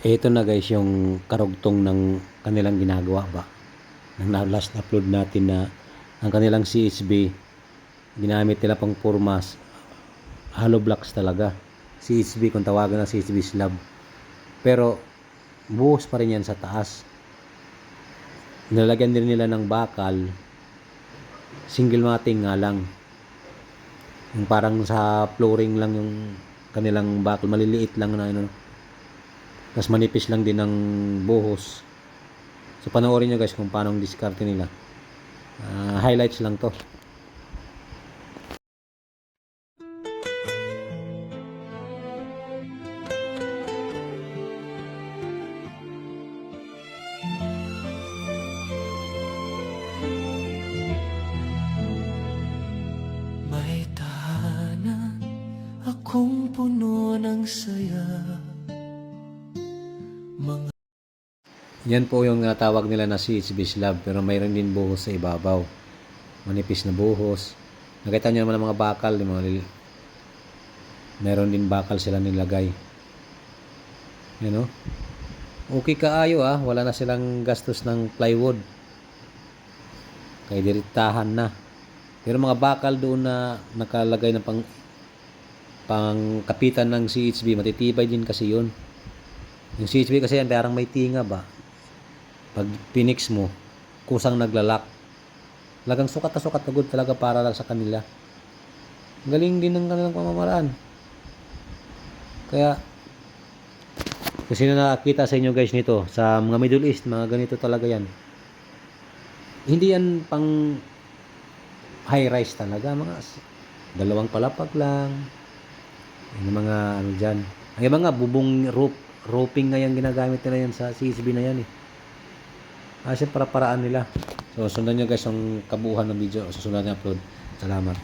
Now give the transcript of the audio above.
Ito na guys yung karugtong ng kanilang ginagawa ba. Nang last upload natin na ang kanilang CHB ginamit nila pang formas hollow blocks talaga. CHB kung tawagan na CHB slab. Pero buhos pa rin yan sa taas. Nilalagyan din nila ng bakal. Single matting nga lang. Yung parang sa flooring lang yung kanilang bakal. Maliliit lang na ano. Tapos manipis lang din ng buhos. So panoorin nyo guys kung paano ang diskarte nila. Highlights lang to. May tahanan akong puno ng saya. Yan po yung natawag nila na CHB slab, pero mayroon din buhos sa ibabaw. Manipis na buhos. Nakita nyo naman ang mga bakal, yung mga mayroon din bakal sila nilagay. Yan o. Okay kaayo wala na silang gastos ng plywood. Kaya diritahan na. Pero mga bakal doon na nakalagay na pang kapitan ng CHB, matitibay din kasi yun. Yung CHB kasi yan, parang may tinga ba. Pag pinix mo, kusang naglalak. Talagang sukat na good talaga para lang sa kanila. Galing din ng kanilang pamamaraan. Kaya, kung sino nakakita sa inyo guys nito, sa mga Middle East, mga ganito talaga yan. Hindi yan pang high rise talaga. Mga dalawang palapag lang. Yung mga ano dyan. Ang iba nga, bubong roofing nga yung ginagamit nila yan sa CHB na yan Kasi para-paraan nila. So, sundan nyo guys ang kabuuhan ng video. Susunod na upload. Salamat.